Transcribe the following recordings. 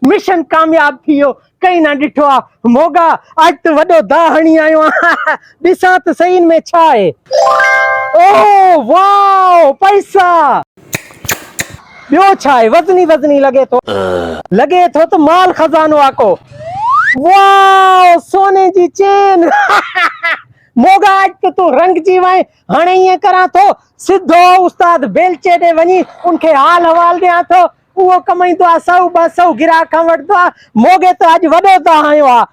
Mission कामयाब थियो कहीं ना डिठो आ मोगा आज तो वडो दा हणी आयो दिसा तो सही में छा है। ओ वाओ पैसा बियो छा है वजनी वजनी लगे तो माल खजानो आको। वाओ सोने जी चेन मोगा आज तो तू रंग जीवाए हणे ये करा तो सिद्धो उस्ताद बेलचे दे वनी उनके हाल हवाल दिया तो वो कमाई तो 100-200 गिराक वठदो आ मोगे तो आज वडो ता आयो आ।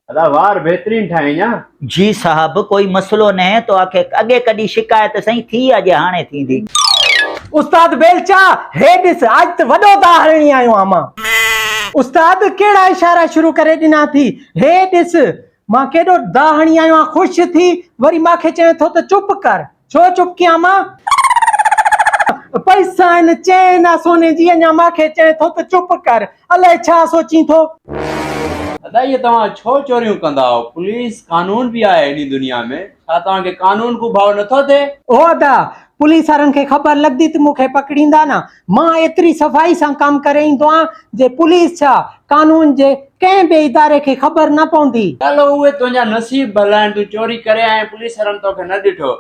अदा वार बेहतरीन ठाई ना जी साहब कोई मसलो न है तो आखे अगे कदी शिकायत सही थी अज हाने थी उस्ताद बेलचा हे दिस आज तो वडो ता हणी आयो आ मां। उस्ताद केड़ा इशारा शुरू करे दिना थी हे दिस मां केडो दा हणी आयो आ खुश थी वरी माखे चए थो तो चुप कर छो चुप किया मां पैसा न चैन सोने जी अञा माखे चए थो तो चुप कर अलाए छा सोची थो। अदा ये तवा छो चोरियूं कंदा हो पुलिस कानून भी आहे इन दुनिया में छा तवा के कानून को भाव नथो थे ओ अदा पुलिस वारन के खबर लगदी त मुखे पकड़ींदा ना मां एतरी सफाई सा काम करे इंदो आ जे पुलिस छा कानून जे कंहिं बि इदारे के खबर न पवंदी। चलो उहे तुंहिंजा नसीब भलाइण तू चोरी करे आए पुलिस वारन तोखे न ॾिठो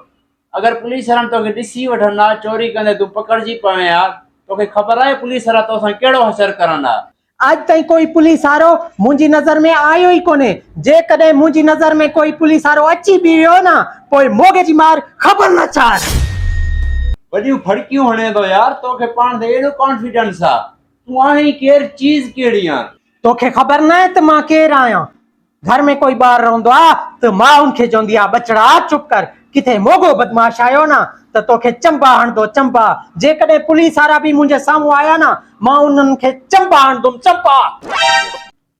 अगर पुलिस वारन तोखे ॾिसी वठंदा चोरी कंदे तू पकड़जी पवे आ तोखे ख़बर आहे पुलिस वारा तोसां कहिड़ो असर करंदा। आज ताईं कोई पुलिस वारो मुंहिंजी नज़र में आयो ई कोन्हे जे कॾहिं मुंहिंजी नज़र में कोई पुलिस वारो अची बि वियो न पोइ मोगे जी मार ख़बर न चार वॾियूं फड़कियूं हणे थो यार तोखे पाण ते एॾो कॉन्फिडेंस आहे तू आहीं केर चीज कहिड़ी आहे तोखे ख़बर न आहे त मां केरु आहियां। घर में कोई ॿार रहंदो आहे त मां उनखे चवंदी आहे बचड़ा चुप कर किथे मोगो बदमाश आयो न त तोखे चंबा हणंदो चंबा जेकॾहिं पुलिस वारा बि मुंहिंजे साम्हूं आया न मां उन्हनि खे चंबा हणंदुमि चंबा।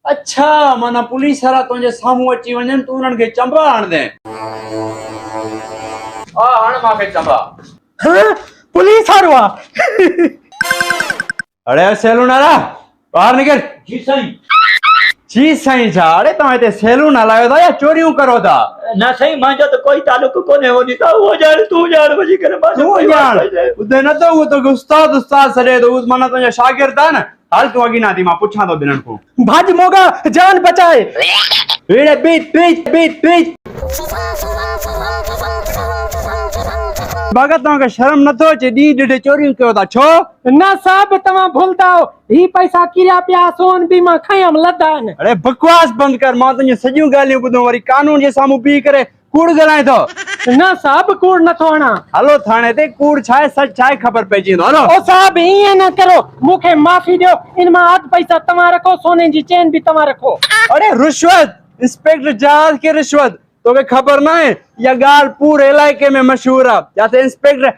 अच्छा माना पुलिस वारा तुंहिंजे साम्हूं अची वञनि तू उन्हनि खे चंबा हणंदे हा हण मूंखे चंबा। हाँ पुलिस वारो आहे अरे सैलून वारा बाहर निकल। जी साईं छा अरे तव्हां हिते सैलून हलायो था या चोरियूं करो था। ना सही मांजो तो कोई ताल्लुक कोने होनी था वो जान तू जान वजी करे तू जान उदे न तो वो तो उस्ताद उस्ताद सरे तो उस माना तुंहिंजा शागिर्द आहे न हाल तू अॻी ना थी मां पुछां थो ॿिन्हिनि खां भाज मोगा जान बचाए बेड़े बीट बीट बीट बीट भगत तव्हांखे शर्म नथो अचे ॾींहुं ॾींहुं चोरियूं कयो था छो न साहब तव्हां भुलता हो ही पैसा किरिया पिया सोन बि मां खयम लदा आहिनि। अरे बकवास बंद कर मां तुंहिंजी सॼियूं ॻाल्हियूं ॿुधो वरी कानून जे साम्हूं बीह करे कूड़ ॻाल्हाए थो। न साहब कूड़ नथो हणा हलो थाणे ते कूड़ छा आहे सच छा आहे ख़बर पइजी वेंदो हलो। ओ साहब ईअं न करो मूंखे माफ़ी ॾियो इन मां अधु पैसा तव्हां रखो सोने जी चेन बि तव्हां रखो। अरे रिश्वत इंस्पेक्टर जहाज के रिश्वत तोखे ख़बर न आहे इहा ॻाल्हि पूरे इलाइक़े में मशहूर आहे जिते इंस्पेक्टर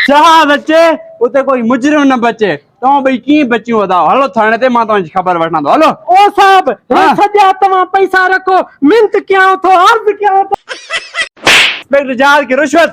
जहाज अचे उते कोई मुजरिम न बचे तव्हां ॿई कीअं बचियूं वधाओ हलो थाणे ते मां तव्हांजी ख़बर वठंदो हलो। ओ साहब सॼा तव्हां पैसा रखो मिंत कयां थो अर्ज़ कयां थो इंस्पेक्टर जहाज की रिश्वत